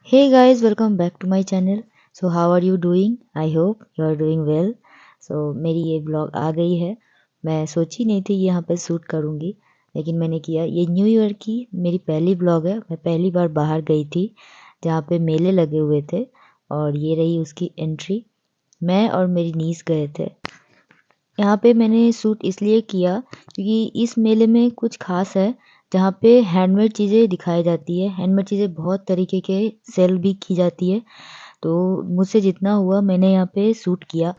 Hey guys, welcome back to my channel. So how are you doing? I hope you are doing well. So मेरी ये blog आ गई है। मैं सोची नहीं थी यहाँ पे शूट करूँगी, लेकिन मैंने किया। ये न्यू ईयर की मेरी पहली ब्लॉग है। मैं पहली बार बाहर गई थी जहाँ पे मेले लगे हुए थे, और ये रही उसकी एंट्री। मैं और मेरी नीस गए थे। यहाँ पे मैंने शूट इसलिए किया क्योंकि इस मेले में कुछ ख़ास है, जहाँ पे हैंडमेड चीज़ें दिखाई जाती है। हैंडमेड चीज़ें बहुत तरीके के सेल भी की जाती है। तो मुझसे जितना हुआ मैंने यहाँ पे शूट किया।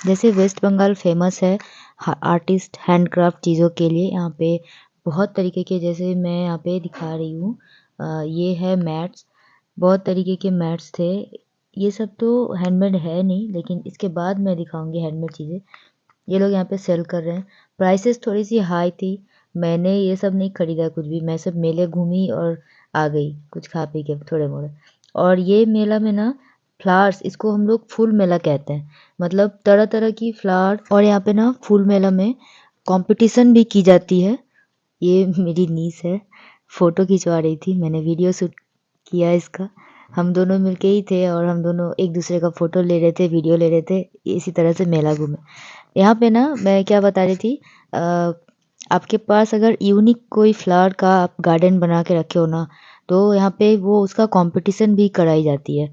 जैसे वेस्ट बंगाल फ़ेमस है आर्टिस्ट हैंडक्राफ्ट चीज़ों के लिए। यहाँ पे बहुत तरीके के, जैसे मैं यहाँ पे दिखा रही हूँ, ये है मैट्स। बहुत तरीके के मैट्स थे। ये सब तो हैंडमेड है नहीं, लेकिन इसके बाद मैं दिखाऊंगी हैंडमेड चीज़ें। ये लोग यहाँ पे सेल कर रहे हैं। प्राइसेस थोड़ी सी हाई थी। मैंने ये सब नहीं खरीदा कुछ भी। मैं सब मेले घूमी और आ गई कुछ खा पी के थोड़े मोड़े। और ये मेला में ना फ्लावर्स, इसको हम लोग फूल मेला कहते हैं। मतलब तरह तरह की फ्लावर, और यहाँ पे ना फूल मेला में कंपटीशन भी की जाती है। ये मेरी नीस है, फोटो खिंचवा रही थी। मैंने वीडियो शूट किया इसका। हम दोनों मिलके ही थे, और हम दोनों एक दूसरे का फोटो ले रहे थे, वीडियो ले रहे थे। इसी तरह से मेला घूमे। यहाँ पे ना मैं क्या बता रही थी, आपके पास अगर यूनिक कोई फ्लावर का आप गार्डन बना के रखे हो ना, तो यहाँ पे वो उसका कंपटीशन भी कराई जाती है।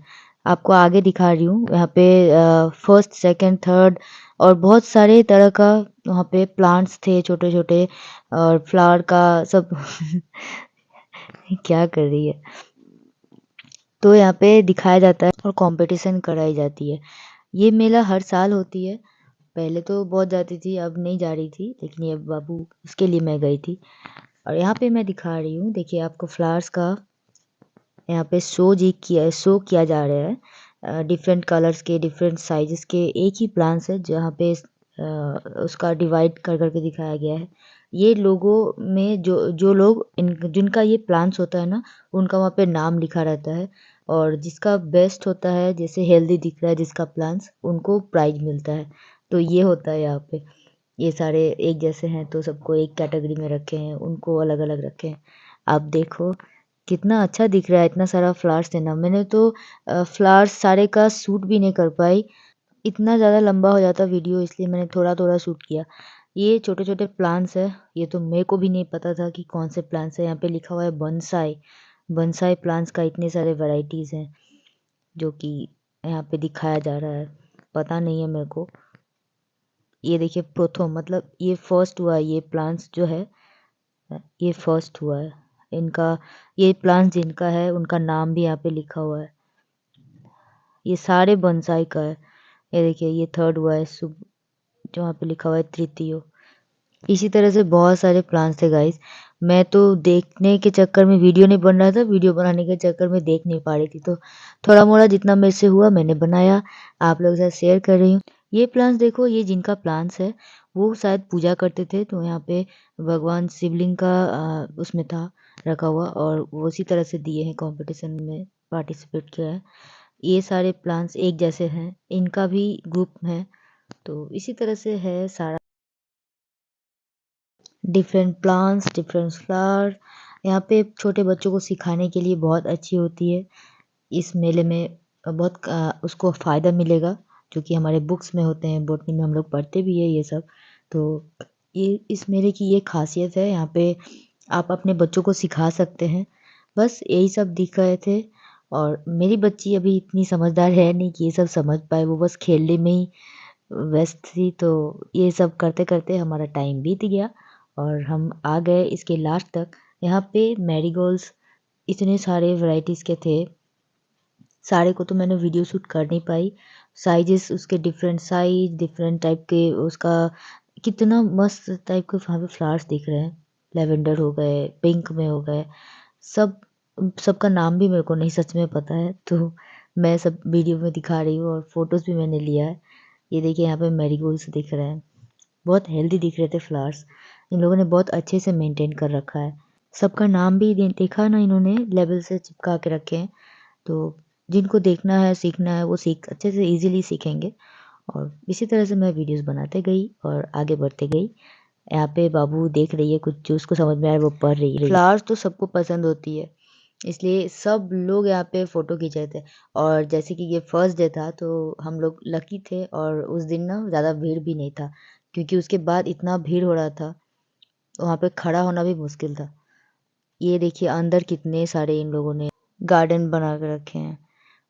आपको आगे दिखा रही हूँ। यहाँ पे फर्स्ट सेकंड थर्ड और बहुत सारे तरह का वहाँ पे प्लांट्स थे, छोटे छोटे, और फ्लावर का सब क्या कर रही है। तो यहाँ पे दिखाया जाता है और कंपटीशन कराई जाती है। ये मेला हर साल होती है। पहले तो बहुत जाती थी, अब नहीं जा रही थी, लेकिन ये बाबू, उसके लिए मैं गई थी। और यहाँ पे मैं दिखा रही हूँ, देखिए आपको फ्लावर्स का यहाँ पे शो किया जा रहा है। डिफरेंट कलर्स के, डिफरेंट साइजेस के एक ही प्लांट्स है, जहाँ पे उसका डिवाइड कर करके दिखाया गया है। ये लोगों में जो जो लोग जिनका ये प्लांट्स होता है ना, उनका वहाँ पे नाम लिखा रहता है। और जिसका बेस्ट होता है, जैसे हेल्दी दिख रहा है जिसका प्लांट्स, उनको प्राइज मिलता है। तो ये होता है यहाँ पे। ये सारे एक जैसे हैं तो सबको एक कैटेगरी में रखे हैं, उनको अलग अलग रखे हैं। आप देखो कितना अच्छा दिख रहा है। इतना सारा फ्लावर्स है ना। मैंने तो फ्लावर्स सारे का शूट भी नहीं कर पाई। इतना ज़्यादा लंबा हो जाता वीडियो, इसलिए मैंने थोड़ा थोड़ा शूट किया। ये छोटे छोटे प्लांट्स है। ये तो मेरे को भी नहीं पता था कि कौन से प्लांट्स है। यहाँ पे लिखा हुआ है बॉन्साई। बॉन्साई प्लांट्स का इतने सारे वैरायटीज़ हैं जो कि यहाँ पे दिखाया जा रहा है। पता नहीं है मेरे को। ये देखिए प्रोथोम, मतलब ये फर्स्ट हुआ है। ये प्लांट्स जो है, ये फर्स्ट हुआ है इनका। ये प्लांट्स जिनका है उनका नाम भी यहाँ पे लिखा हुआ है। ये सारे बोनसाई का है। ये देखिए ये थर्ड हुआ है, शुभ, जो वहाँ पे लिखा हुआ है तृतीय। इसी तरह से बहुत सारे प्लांट्स थे गाइस। मैं तो देखने के चक्कर में वीडियो नहीं बन रहा था, वीडियो बनाने के चक्कर में देख नहीं पा रही थी। तो थोड़ा मोड़ा जितना मेरे से हुआ मैंने बनाया, आप लोगों के साथ शेयर कर रही हूँ। ये प्लांट्स देखो, ये जिनका प्लांट्स है वो शायद पूजा करते थे, तो यहाँ पे भगवान शिवलिंग का उसमें था रखा हुआ, और वो उसी तरह से दिए हैं, कंपटीशन में पार्टिसिपेट किया है। ये सारे प्लांट्स एक जैसे हैं, इनका भी ग्रुप है। तो इसी तरह से है सारा। Different plants, different flower. यहाँ पे छोटे बच्चों को सिखाने के लिए बहुत अच्छी होती है। इस मेले में बहुत उसको फ़ायदा मिलेगा, जो कि हमारे बुक्स में होते हैं, बॉटनी में हम लोग पढ़ते भी है ये सब। तो ये इस मेले की ये खासियत है। यहाँ पे आप अपने बच्चों को सिखा सकते हैं। बस यही सब दिख रहे थे। और मेरी बच्ची अभी इतनी समझदार है नहीं कि ये सब समझ पाए, वो बस खेलने में ही व्यस्त थी। तो ये सब करते करते हमारा टाइम बीत गया, और हम आ गए इसके लास्ट तक। यहाँ पे मैरीगोल्ड्स इतने सारे वैरायटीज़ के थे। सारे को तो मैंने वीडियो शूट कर नहीं पाई। साइजेस उसके डिफरेंट साइज, डिफरेंट टाइप के उसका, कितना मस्त टाइप के वहाँ पे फ्लावर्स दिख रहे हैं। लेवेंडर हो गए, पिंक में हो गए, सब। सबका नाम भी मेरे को नहीं सच में पता है, तो मैं सब वीडियो में दिखा रही हूँ, और फोटोज़ भी मैंने लिया है। ये देखिए यहाँ पे मैरीगोल्ड्स दिख रहे हैं। बहुत हेल्दी दिख रहे थे फ्लावर्स। इन लोगों ने बहुत अच्छे से मेंटेन कर रखा है। सबका नाम भी देखा ना, इन्होंने लेबल से चिपका के रखे हैं। तो जिनको देखना है, सीखना है, वो सीख अच्छे से इजीली सीखेंगे। और इसी तरह से मैं वीडियोस बनाते गई और आगे बढ़ते गई। यहाँ पे बाबू देख रही है कुछ, जो उसको समझ में आ रहा है वो पढ़ रही है। फ्लावर्स तो सबको पसंद होती है। इसलिए सब लोग यहाँ पे फ़ोटो खींच रहे थे। और जैसे कि ये फर्स्ट डे था तो हम लोग लकी थे और उस दिन ना ज़्यादा भीड़ भी नहीं था, क्योंकि उसके बाद इतना भीड़ हो रहा था, वहाँ पे खड़ा होना भी मुश्किल था। ये देखिए अंदर कितने सारे इन लोगों ने गार्डन बना के रखे हैं।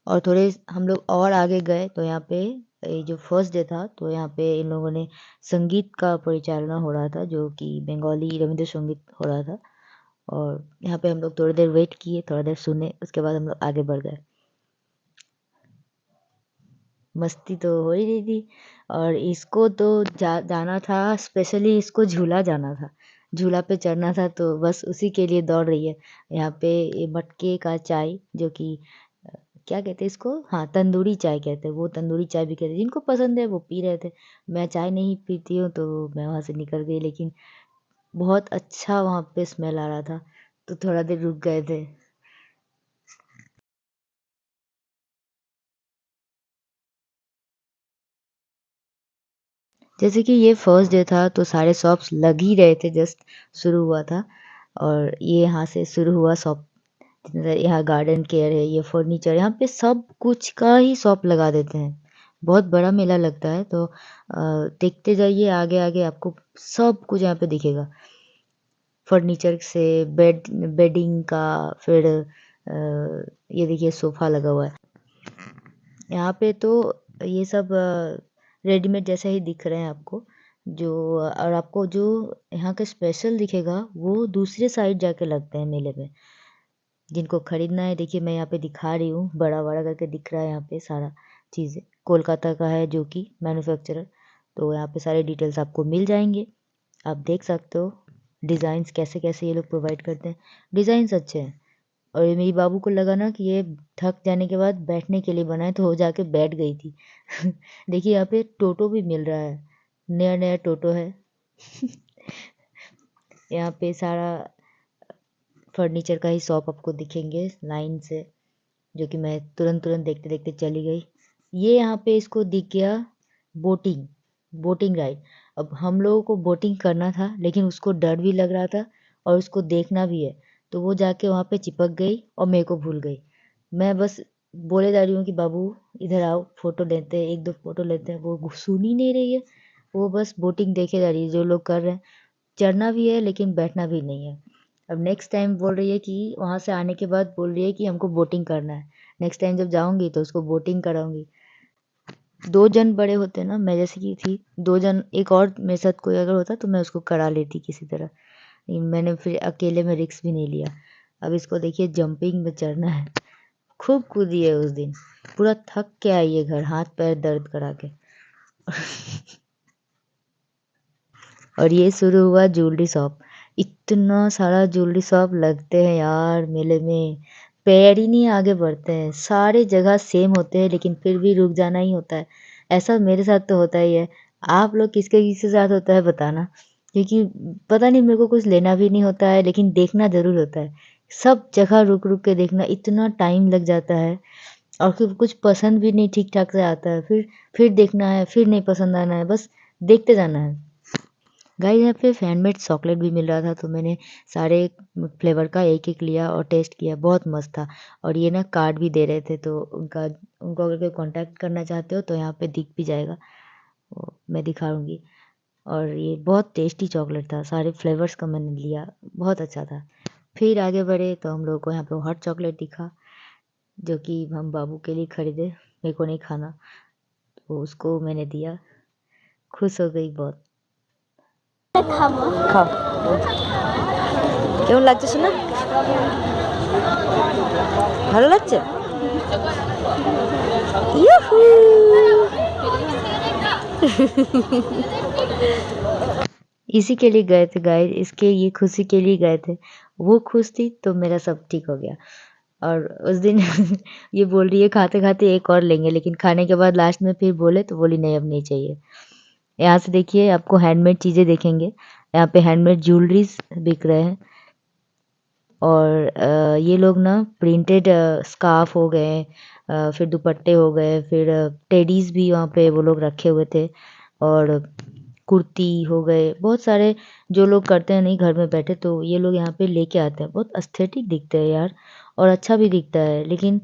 और थोड़े हम लोग और आगे गए तो यहाँ पे ये जो फर्स्ट डे था तो यहाँ पे इन लोगों ने संगीत का परिचालना हो रहा था, जो कि बंगाली रविंद्र संगीत हो रहा था। और यहाँ पे हम लोग थोड़ी देर वेट किए, थोड़ा देर सुने, उसके बाद हम लोग आगे बढ़ गए। मस्ती तो हो ही रही थी। और इसको तो जाना था, स्पेशली इसको झूला जाना था, झूला पे चढ़ना था, तो बस उसी के लिए दौड़ रही है। यहाँ पे ये मटके का चाय, जो कि क्या कहते हैं इसको, हाँ तंदूरी चाय कहते हैं, वो तंदूरी चाय भी कहते हैं, जिनको पसंद है वो पी रहे थे। मैं चाय नहीं पीती हूँ तो मैं वहाँ से निकल गई, लेकिन बहुत अच्छा वहाँ पे स्मेल आ रहा था, तो थोड़ा देर रुक गए थे। जैसे कि ये फर्स्ट डे था तो सारे शॉप्स लग ही रहे थे, जस्ट शुरू हुआ था। और ये यहाँ से शुरू हुआ शॉप। यहाँ गार्डन केयर है, ये फर्नीचर, यहाँ पे सब कुछ का ही शॉप लगा देते हैं। बहुत बड़ा मेला लगता है, तो देखते जाइए आगे आगे, आपको सब कुछ यहाँ पे दिखेगा। फर्नीचर से बेडिंग का, फिर ये देखिए सोफा लगा हुआ है यहाँ पे। तो ये सब रेडीमेड जैसा ही दिख रहे हैं आपको, जो और आपको जो यहाँ का स्पेशल दिखेगा वो दूसरे साइड जाके लगते हैं मेले में। जिनको खरीदना है देखिए, मैं यहाँ पे दिखा रही हूँ, बड़ा बड़ा करके दिख रहा है यहाँ पे सारा चीज़ें। कोलकाता का है जो कि मैन्युफैक्चरर, तो यहाँ पे सारे डिटेल्स आपको मिल जाएंगे, आप देख सकते हो। डिज़ाइंस कैसे कैसे ये लोग प्रोवाइड करते हैं, डिज़ाइंस अच्छे हैं। और ये मेरी बाबू को लगा ना कि ये थक जाने के बाद बैठने के लिए बना है, तो वो जाके बैठ गई थी। देखिए यहाँ पे टोटो भी मिल रहा है, नया नया टोटो है। यहाँ पे सारा फर्नीचर का ही शॉप आपको दिखेंगे लाइन से, जो कि मैं तुरंत तुरंत देखते देखते चली गई। ये यहाँ पे इसको दिख गया बोटिंग, बोटिंग राइड। अब हम लोगों को बोटिंग करना था, लेकिन उसको डर भी लग रहा था और उसको देखना भी है, तो वो जाके वहाँ पे चिपक गई और मेरे को भूल गई। मैं बस बोले जा रही हूँ कि बाबू इधर आओ, फोटो लेते हैं, एक दो फोटो लेते हैं, वो सुन ही नहीं रही है। वो बस बोटिंग देखे जा रही है, जो लोग कर रहे हैं। चढ़ना भी है लेकिन बैठना भी नहीं है। अब नेक्स्ट टाइम बोल रही है कि वहाँ से आने के बाद बोल रही है कि हमको बोटिंग करना है। नेक्स्ट टाइम जब जाऊँगी तो उसको बोटिंग कराऊँगी। 2 जन बड़े होते ना, मैं जैसे कि थी, 2 जन एक और मेरे साथ कोई अगर होता तो मैं उसको करा लेती किसी तरह। लेकिन मैंने फिर अकेले में रिस्क भी नहीं लिया। अब इसको देखिए जंपिंग में चढ़ना है। खूब कूदी है उस दिन, पूरा थक के आई है घर, हाथ पैर दर्द करा के। और ये शुरू हुआ ज्वेलरी शॉप। इतना सारा ज्वेलरी शॉप लगते हैं यार मेले में, पैर ही नहीं आगे बढ़ते हैं। सारे जगह सेम होते हैं, लेकिन फिर भी रुक जाना ही होता है। ऐसा मेरे साथ तो होता ही है। आप लोग किसके किसके साथ होता है बताना, क्योंकि पता नहीं, मेरे को कुछ लेना भी नहीं होता है, लेकिन देखना ज़रूर होता है। सब जगह रुक रुक के देखना, इतना टाइम लग जाता है। और फिर कुछ पसंद भी नहीं ठीक ठाक से आता है, फिर देखना है, फिर नहीं पसंद आना है, बस देखते जाना है। गाइस यहाँ पे हैंडमेड चॉकलेट भी मिल रहा था, तो मैंने सारे फ्लेवर का एक एक लिया और टेस्ट किया, बहुत मस्त था। और ये ना कार्ड भी दे रहे थे, तो उनको अगर कोई कांटेक्ट करना चाहते हो तो यहाँ पे दिख भी जाएगा, वो मैं दिखाऊंगी। और ये बहुत टेस्टी चॉकलेट था, सारे फ्लेवर्स का मैंने लिया, बहुत अच्छा था। फिर आगे बढ़े तो हम लोग को यहाँ पे हॉट चॉकलेट दिखा, जो कि हम बाबू के लिए खरीदे, मेरे को नहीं खाना, तो उसको मैंने दिया, खुश हो गई बहुत। খাও, কেমন লাগছে শোনা, ভালো লাগছে? ইউহু! इसी के लिए गए थे गाइस, इसके ये खुशी के लिए गए थे। वो खुश थी तो मेरा सब ठीक हो गया। और उस दिन ये बोल रही है खाते खाते एक और लेंगे, लेकिन खाने के बाद लास्ट में फिर बोले तो बोली नहीं अब नहीं चाहिए। यहाँ से देखिए आपको हैंडमेड चीज़ें दिखेंगे, यहाँ पे हैंडमेड ज्वेलरीज बिक रहे हैं। और ये लोग ना प्रिंटेड स्कार्फ हो गए, फिर दुपट्टे हो गए, फिर टेडीज़ भी वहाँ पे वो लोग रखे हुए थे, और कुर्ती हो गए, बहुत सारे जो लोग करते हैं नहीं घर में बैठे, तो ये लोग यहाँ पे लेके आते हैं। बहुत एस्थेटिक दिखते हैं यार, और अच्छा भी दिखता है, लेकिन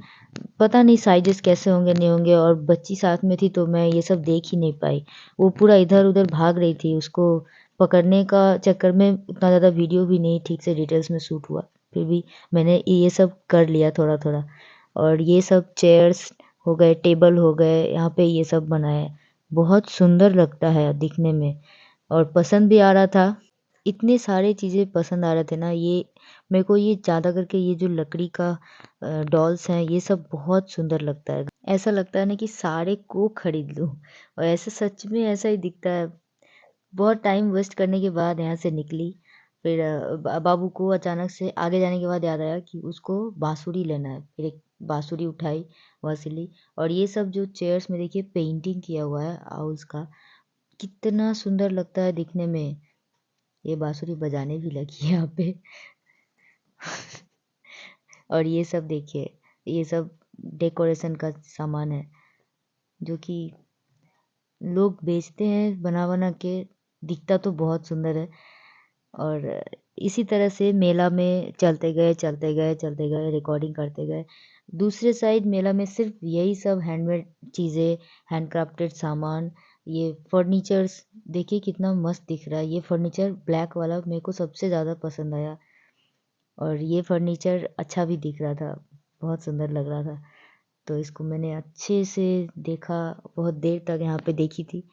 पता नहीं साइजेस कैसे होंगे नहीं होंगे, और बच्ची साथ में थी तो मैं ये सब देख ही नहीं पाई। वो पूरा इधर-उधर भाग रही थी, उसको पकड़ने का चक्कर में उतना ज़्यादा वीडियो भी नहीं ठीक से डिटेल्स में शूट हुआ। फिर भी मैंने ये सब कर लिया थोड़ा-थोड़ा, और ये सब चेयर्स हो गए, टेबल हो गए, यहाँ पे ये सब बनाया। बहुत सुंदर लगता है दिखने में और पसंद भी आ रहा था। इतने सारे चीज़ें पसंद आ रहे थे ना, ये मेरे को ये ज़्यादा करके ये जो लकड़ी का डॉल्स हैं, ये सब बहुत सुंदर लगता है। ऐसा लगता है ना कि सारे को खरीद लूँ, और ऐसे सच में ऐसा ही दिखता है। बहुत टाइम वेस्ट करने के बाद यहाँ से निकली, फिर बाबू को अचानक से आगे जाने के बाद याद आया कि उसको बाँसुरी लेना है। फिर एक बाँसुरी उठाई, वहाँ से ली, और ये सब जो चेयर्स में देखिए पेंटिंग किया हुआ है आउल्स का, कितना सुंदर लगता है दिखने में। ये बाँसुरी बजाने भी लगी है यहाँ पे। और ये सब देखिए, ये सब डेकोरेशन का सामान है, जो कि लोग बेचते हैं बना-बना के, दिखता तो बहुत सुंदर है। और इसी तरह से मेला में चलते गए, रिकॉर्डिंग करते गए। दूसरे साइड मेला में सिर्फ यही सब हैंडमेड चीज़ें, हैंडक्राफ्टेड सामान, ये फर्नीचर्स देखिए कितना मस्त दिख रहा है। ये फर्नीचर ब्लैक वाला मेरे को सबसे ज़्यादा पसंद आया, और ये फर्नीचर अच्छा भी दिख रहा था, बहुत सुंदर लग रहा था। तो इसको मैंने अच्छे से देखा, बहुत देर तक यहाँ पे देखी थी।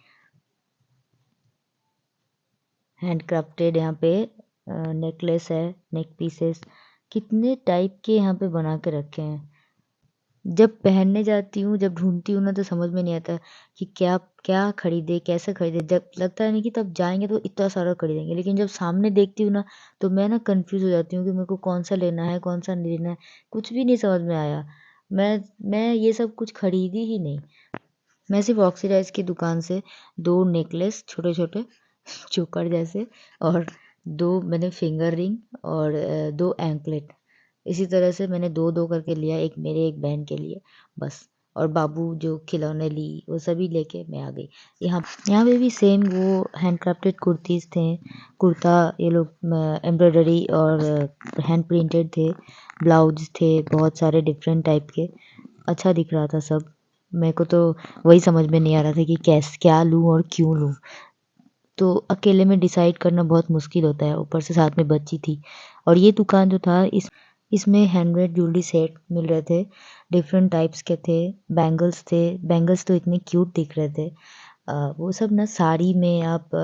हैंडक्राफ्टेड यहाँ पे नेकलेस है, नेक पीसेस, कितने टाइप के यहाँ पे बना के रखे हैं। जब पहनने जाती हूँ, जब ढूँढती हूँ ना, तो समझ में नहीं आता कि क्या क्या खरीदे, कैसे खरीदे। जब लगता है ना कि तब जाएँगे तो इतना सारा खरीदेंगे, लेकिन जब सामने देखती हूँ ना, तो मैं ना कन्फ्यूज़ हो जाती हूँ कि मेरे को कौन-सा लेना है, कौन-सा नहीं लेना है, कुछ भी नहीं समझ में आया। मैं ये सब कुछ खरीदी ही नहीं। मैं सिर्फ़ ऑक्सीडाइज़ की दुकान से 2 नेकलेस छोटे-छोटे चोकर जैसे, और 2 मैंने फिंगर रिंग, और 2 एंकलेट, इसी तरह से मैंने 2-2 करके लिया, एक मेरे एक बहन के लिए बस। और बाबू जो खिलौने ली वो सभी लेके मैं आ गई। यहाँ यहाँ पे भी सेम वो हैंडक्राफ्टेड कुर्तीज़ थे, कुर्ता ये लोग एम्ब्रॉयडरी और हैंड प्रिंटेड थे, ब्लाउज थे बहुत सारे डिफरेंट टाइप के। अच्छा दिख रहा था सब। मेरे को तो वही समझ में नहीं आ रहा था कि क्या लूँ और क्यों लूँ? तो अकेले में डिसाइड करना बहुत मुश्किल होता है, ऊपर से साथ में बच्ची थी। और ये दुकान जो था, इसमें हैंडमेड ज्वेलरी सेट मिल रहे थे, डिफरेंट टाइप्स के थे, बैंगल्स थे, बैंगल्स तो इतने क्यूट दिख रहे थे। वो सब ना साड़ी में आप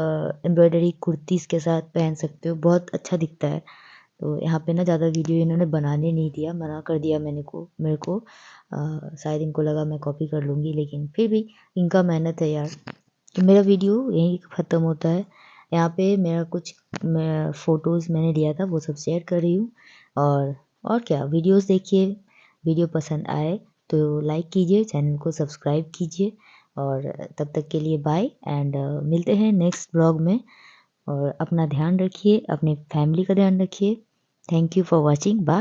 एम्ब्रॉयडरी कुर्तीज़ के साथ पहन सकते हो, बहुत अच्छा दिखता है। तो यहाँ पे ना ज़्यादा वीडियो इन्होंने बनाने नहीं दिया, मना कर दिया मेरे को। शायद इनको लगा मैं कॉपी कर लूँगी, लेकिन फिर भी इनका मेहनत है यार। तो मेरा वीडियो यहीं ख़त्म होता है। यहाँ पे मेरा कुछ मैं फ़ोटोज़ मैंने लिया था, वो सब शेयर कर रही हूँ। और क्या, वीडियोज़ देखिए, वीडियो पसंद आए तो लाइक कीजिए, चैनल को सब्सक्राइब कीजिए, और तब तक के लिए बाय एंड मिलते हैं नेक्स्ट ब्लॉग में। और अपना ध्यान रखिए, अपनी फैमिली का ध्यान रखिए। Thank you for watching, bye.